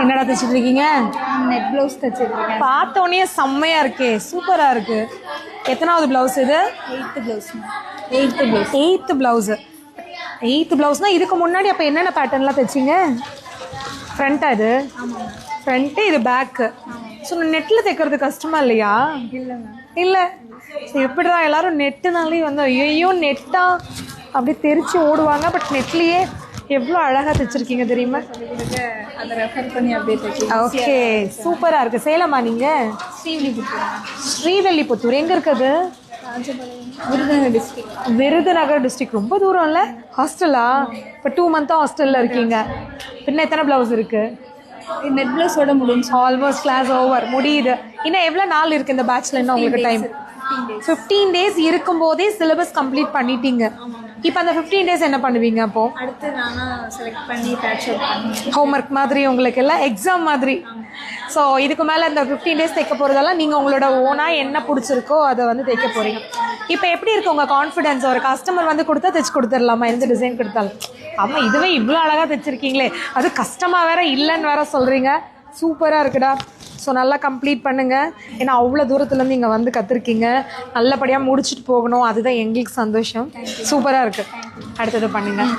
என்னடா தைச்சிட்டு இருக்கீங்க? நெட் ப்ளவுஸ் தைச்சிருக்கேன். பார்த்தோன்னே செம்மையா இருக்கே, சூப்பரா இருக்கு. எத்தனாவது பிளவுஸ் இது? 8th blouse. 8th blouse. 8th பிளவுஸ்னா இதுக்கு முன்னாடி அப்போ என்னென்ன பேட்டர்ன்லாம் தைச்சிங்க? ஃப்ரண்ட்டா இது? ஃப்ரண்ட்டு, இது பேக்கு. ஸோ நெட்டில் தைக்கிறது கஷ்டமா இல்லையா? இல்லை. எப்படிடா எல்லாரும் நெட்டுனாலே வந்து ஐயோ நெட்டா அப்படியே தெரிச்சு ஓடுவாங்க. பட் நெட்லேயே எவ்வளோ அழகாக தைச்சிருக்கீங்க தெரியுமா? அதை ரெஃபர் பண்ணி அப்படியே தைச்சி. ஓகே, சூப்பராக இருக்குது. சேலமா நீங்கள்? ஸ்ரீவில்லிபுத்தூர் எங்கே இருக்குது? விருதுநகர் டிஸ்ட்ரிக்ட். விருதுநகர் டிஸ்ட்ரிக்ட். ரொம்ப தூரம் இல்லை? ஹாஸ்டலா? இப்போ 2 மந்த்தாக ஹாஸ்டலில் இருக்கீங்க. பின்ன எத்தனை ப்ளவுஸ் இருக்குது? நெட் ப்ளவுஸோட முடிஞ்சு. ஆல்மோஸ்ட் கிளாஸ் ஓவர், முடியுது. இன்னும் எவ்வளோ நாள் இருக்குது இந்த பேட்ச்ல? இன்னும் உங்களுக்கு டைம் 15 days இருக்கும்போதே சிலபஸ் கம்ப்ளீட் பண்ணிட்டீங்க. இப்போ அந்த 15 days என்ன பண்ணுவீங்க? அப்போ அடுத்து நானா செலக்ட் பண்ணி பேட்ச் அவுட் பண்ணுவேன். ஹோம்ஒர்க் மாதிரி உங்களுக்கு எல்லாம் எக்ஸாம் மாதிரி. ஸோ இதுக்கு மேலே இந்த 15 days தைக்க போகிறதெல்லாம் நீங்கள் உங்களோட ஓனாக என்ன பிடிச்சிருக்கோ அதை வந்து தைக்க போகிறீங்க. இப்போ எப்படி இருக்கு உங்கள் கான்ஃபிடென்ஸ்? ஒரு கஸ்டமர் வந்து கொடுத்தா தைச்சு கொடுத்துடலாமா எந்த டிசைன் கொடுத்தாலும்? ஆமாம், இதுவே இவ்வளோ அழகாக தைச்சிருக்கீங்களே, அது கஷ்டமாக வேற இல்லைன்னு வேற சொல்கிறீங்க. சூப்பராக இருக்குடா. ஸோ நல்லா கம்ப்ளீட் பண்ணுங்கள். ஏன்னா அவ்வளோ தூரத்துலேருந்து இங்கே வந்து கற்றுருக்கீங்க. நல்லபடியாக முடிச்சுட்டு போகணும், அதுதான் எங்களுக்கு சந்தோஷம். சூப்பராக இருக்குது. அடுத்தது பண்ணுங்கள்.